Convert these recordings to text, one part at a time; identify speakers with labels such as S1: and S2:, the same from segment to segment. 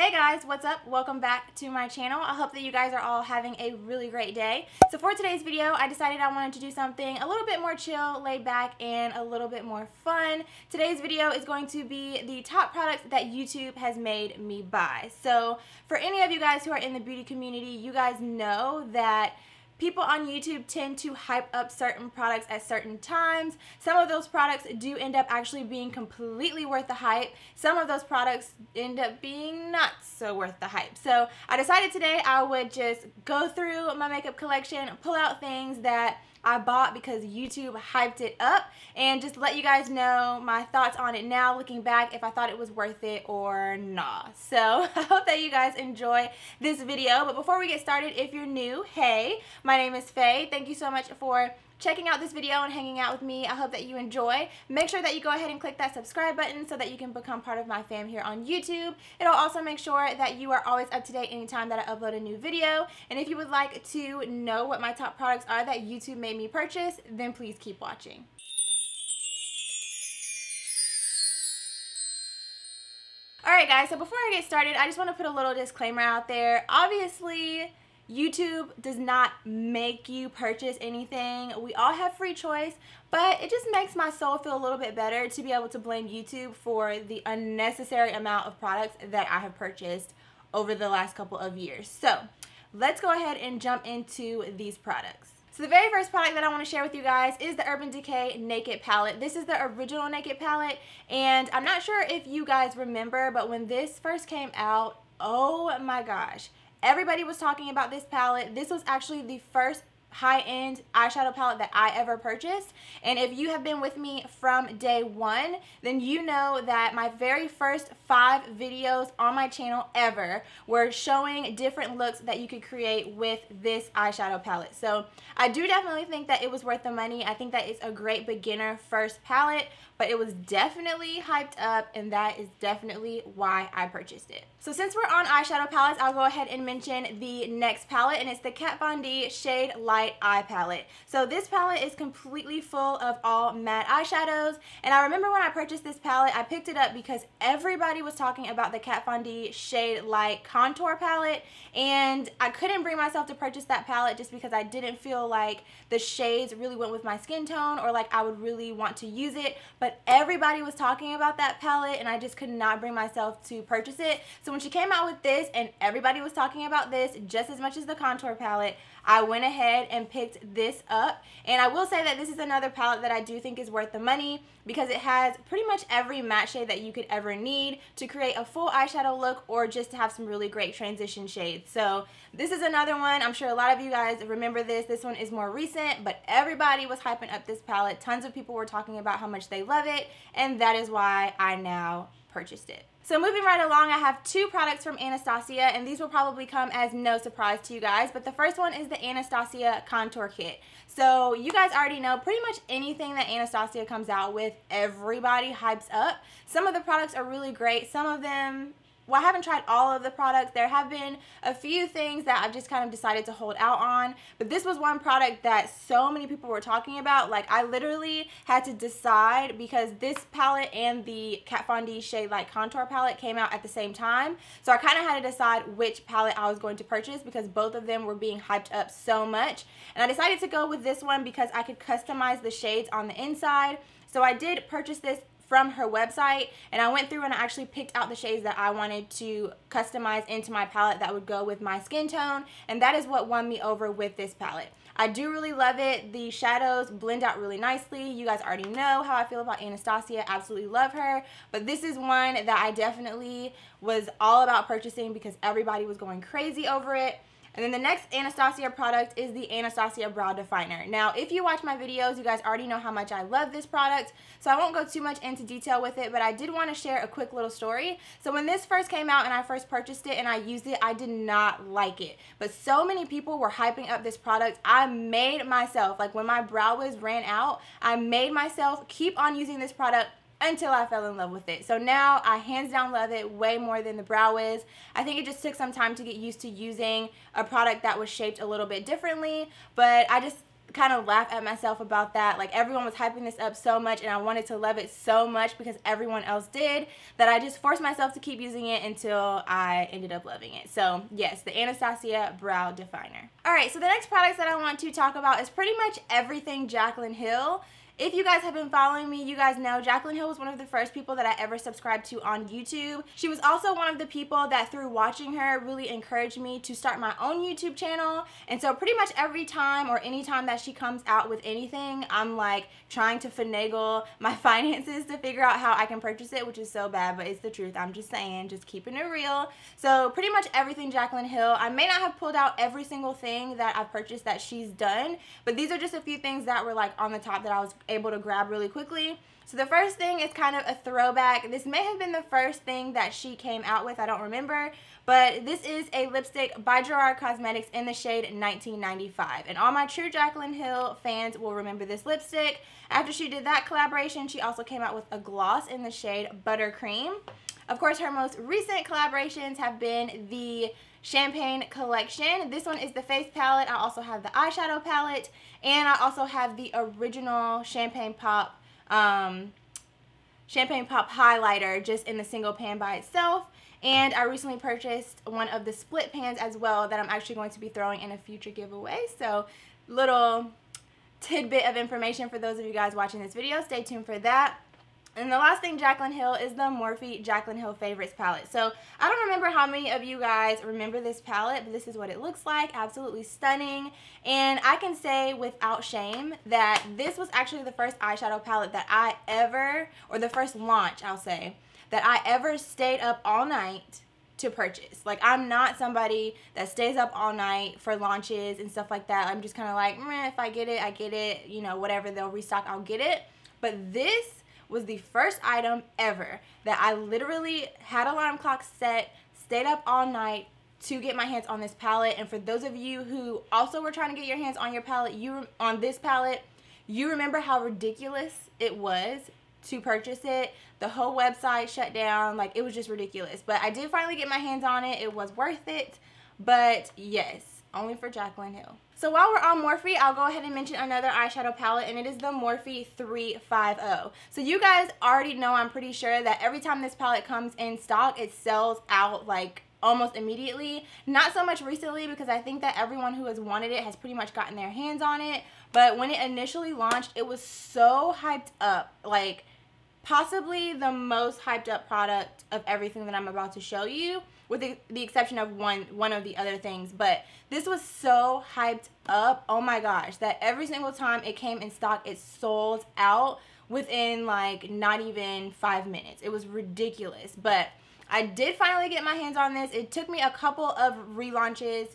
S1: Hey guys, what's up? Welcome back to my channel. I hope that you guys are all having a really great day. So for today's video, I decided I wanted to do something a little bit more chill, laid back, and a little bit more fun. Today's video is going to be the top products that YouTube has made me buy. So for any of you guys who are in the beauty community, you guys know that people on YouTube tend to hype up certain products at certain times. Some of those products do end up actually being completely worth the hype. Some of those products end up being not so worth the hype. So I decided today I would just go through my makeup collection, pull out things that I bought because YouTube hyped it up, and just let you guys know my thoughts on it now, looking back, if I thought it was worth it or not. So I hope that you guys enjoy this video. But before we get started, if you're new, hey, my name is Faye. Thank you so much for checking out this video and hanging out with me. I hope that you enjoy. Make sure that you go ahead and click that subscribe button so that you can become part of my fam here on YouTube. It'll also make sure that you are always up to date anytime that I upload a new video. And if you would like to know what my top products are that YouTube made me purchase, then please keep watching. Alright guys, so before I get started, I just want to put a little disclaimer out there. Obviously, YouTube does not make you purchase anything. We all have free choice, but it just makes my soul feel a little bit better to be able to blame YouTube for the unnecessary amount of products that I have purchased over the last couple of years. So let's go ahead and jump into these products. So the very first product that I want to share with you guys is the Urban Decay Naked Palette. This is the original Naked Palette, and I'm not sure if you guys remember, but when this first came out, oh my gosh, everybody was talking about this palette. This was actually the first high-end eyeshadow palette that I ever purchased, and if you have been with me from day one, then you know that my very first 5 videos on my channel ever were showing different looks that you could create with this eyeshadow palette. So I do definitely think that it was worth the money. I think that it's a great beginner first palette, but it was definitely hyped up, and that is definitely why I purchased it. So since we're on eyeshadow palettes, I'll go ahead and mention the next palette, and it's the Kat Von D Shade Light Eye Palette. So this palette is completely full of all matte eyeshadows, and I remember when I purchased this palette, I picked it up because everybody was talking about the Kat Von D Shade Light Contour Palette, and I couldn't bring myself to purchase that palette just because I didn't feel like the shades really went with my skin tone, or like I would really want to use it. But everybody was talking about that palette, and I just could not bring myself to purchase it. So when she came out with this and everybody was talking about this just as much as the contour palette, I went ahead and picked this up. And I will say that this is another palette that I do think is worth the money because it has pretty much every matte shade that you could ever need to create a full eyeshadow look, or just to have some really great transition shades. So this is another one. I'm sure a lot of you guys remember this. This one is more recent, but everybody was hyping up this palette. Tons of people were talking about how much they love it, and that is why I now purchased it. So moving right along, I have 2 products from Anastasia, and these will probably come as no surprise to you guys, but the first one is the Anastasia Contour Kit. So you guys already know pretty much anything that Anastasia comes out with, everybody hypes up. Some of the products are really great. Some of them, well, I haven't tried all of the products. There have been a few things that I've just kind of decided to hold out on, but this was one product that so many people were talking about. Like, I literally had to decide because this palette and the Kat Von D Shade Light Contour palette came out at the same time. So I kind of had to decide which palette I was going to purchase because both of them were being hyped up so much. And I decided to go with this one because I could customize the shades on the inside. So I did purchase this from her website, and I went through and I actually picked out the shades that I wanted to customize into my palette that would go with my skin tone, and that is what won me over with this palette. I do really love it. The shadows blend out really nicely. You guys already know how I feel about Anastasia. Absolutely love her, but this is one that I definitely was all about purchasing because everybody was going crazy over it. And then the next Anastasia product is the Anastasia Brow Definer. Now, if you watch my videos, you guys already know how much I love this product, so I won't go too much into detail with it, but I did want to share a quick little story. So when this first came out and I first purchased it and I used it, I did not like it. But so many people were hyping up this product, I made myself, like when my brow wiz ran out, I made myself keep on using this product until I fell in love with it. So now I hands down love it way more than the Brow Wiz. I think it just took some time to get used to using a product that was shaped a little bit differently, but I just kind of laugh at myself about that. Like, everyone was hyping this up so much and I wanted to love it so much because everyone else did, that I just forced myself to keep using it until I ended up loving it. So yes, the Anastasia Brow Definer. Alright, so the next products that I want to talk about is pretty much everything Jaclyn Hill. If you guys have been following me, you guys know Jaclyn Hill was one of the first people that I ever subscribed to on YouTube. She was also one of the people that through watching her really encouraged me to start my own YouTube channel. And so pretty much every time or any time that she comes out with anything, I'm like trying to finagle my finances to figure out how I can purchase it, which is so bad, but it's the truth. I'm just saying, just keeping it real. So pretty much everything Jaclyn Hill. I may not have pulled out every single thing that I've purchased that she's done, but these are just a few things that were like on the top that I was able to grab really quickly. So the first thing is kind of a throwback. This may have been the first thing that she came out with, I don't remember, but this is a lipstick by Gerard Cosmetics in the shade 1995. And all my true Jaclyn Hill fans will remember this lipstick. After she did that collaboration, she also came out with a gloss in the shade Buttercream. Of course, her most recent collaborations have been the Champagne collection. This one is the face palette. I also have the eyeshadow palette, and I also have the original Champagne Pop highlighter just in the single pan by itself. And I recently purchased one of the split pans as well that I'm actually going to be throwing in a future giveaway. So little tidbit of information for those of you guys watching this video. Stay tuned for that. And the last thing Jaclyn Hill is the Morphe Jaclyn Hill Favorites palette. So I don't remember how many of you guys remember this palette, but this is what it looks like. Absolutely stunning. And I can say without shame that this was actually the first eyeshadow palette that I ever, or the first launch I'll say, that I ever stayed up all night to purchase. Like, I'm not somebody that stays up all night for launches and stuff like that. I'm just kind of like, if I get it, I get it. You know, whatever they'll restock, I'll get it. But this was the first item ever that I literally had alarm clock set, stayed up all night to get my hands on this palette. And for those of you who also were trying to get your hands on your palette, on this palette, you remember how ridiculous it was to purchase it. The whole website shut down. Like, it was just ridiculous. But I did finally get my hands on it. It was worth it. But yes, only for Jaclyn Hill. So while we're on Morphe, I'll go ahead and mention another eyeshadow palette, and it is the Morphe 350. So you guys already know, I'm pretty sure, that every time this palette comes in stock, it sells out like almost immediately. Not so much recently, because I think that everyone who has wanted it has pretty much gotten their hands on it. But when it initially launched, it was so hyped up. Like, possibly the most hyped up product of everything that I'm about to show you, with the exception of one of the other things. But this was so hyped up, oh my gosh, that every single time it came in stock, it sold out within like not even 5 minutes. It was ridiculous. But I did finally get my hands on this. It took me a couple of relaunches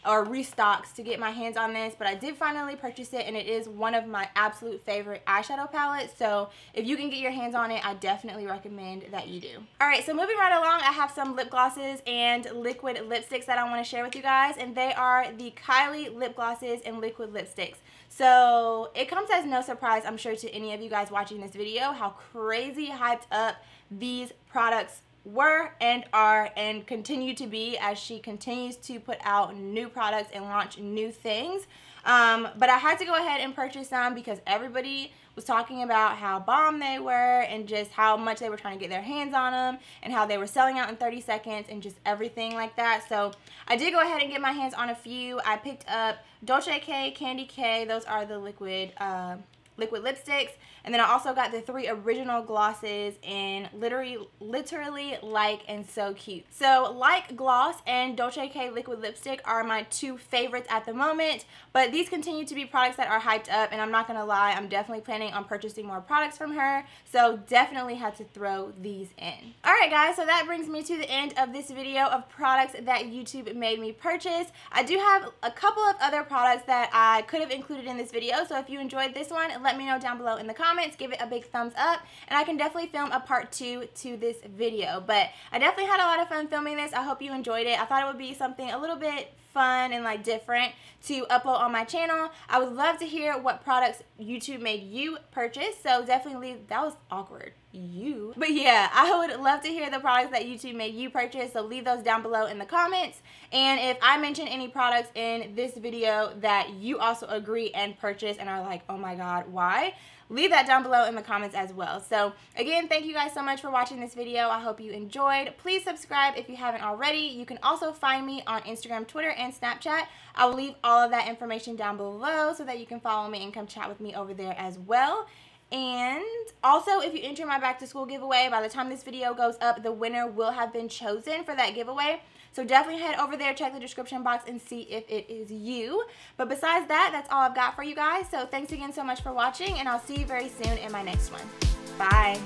S1: or restocks to get my hands on this, but I did finally purchase it, and it is one of my absolute favorite eyeshadow palettes. So if you can get your hands on it, I definitely recommend that you do. Alright, so moving right along, I have some lip glosses and liquid lipsticks that I want to share with you guys, and they are the Kylie lip glosses and liquid lipsticks. So it comes as no surprise, I'm sure, to any of you guys watching this video how crazy hyped up these products were and are and continue to be as she continues to put out new products and launch new things. But I had to go ahead and purchase some because everybody was talking about how bomb they were and just how much they were trying to get their hands on them and how they were selling out in 30 seconds and just everything like that. So I did go ahead and get my hands on a few. I picked up Dolce K, Candy K. Those are the liquid lipsticks. And then I also got the 3 original glosses in literally Like and So Cute. So Like Gloss and Dolce K liquid lipstick are my 2 favorites at the moment, but these continue to be products that are hyped up, and I'm not gonna lie, I'm definitely planning on purchasing more products from her, so definitely had to throw these in. Alright guys, so that brings me to the end of this video of products that YouTube made me purchase. I do have a couple of other products that I could have included in this video, so if you enjoyed this one, let me know down below in the comments. Give it a big thumbs up, and I can definitely film a part 2 to this video. But I definitely had a lot of fun filming this. I hope you enjoyed it. I thought it would be something a little bit fun and like different to upload on my channel. I would love to hear what products YouTube made you purchase, so definitely leave. That was awkward. you. But yeah, I would love to hear the products that YouTube made you purchase, so leave those down below in the comments. And if I mention any products in this video that you also agree and purchase and are like, oh my god, why? Leave that down below in the comments as well. So again, thank you guys so much for watching this video. I hope you enjoyed. Please subscribe if you haven't already. You can also find me on Instagram, Twitter, and Snapchat. I will leave all of that information down below so that you can follow me and come chat with me over there as well. And also, if you enter my back to school giveaway, by the time this video goes up, the winner will have been chosen for that giveaway. So definitely head over there, check the description box, and see if it is you. But besides that, that's all I've got for you guys. So thanks again so much for watching, and I'll see you very soon in my next one. Bye.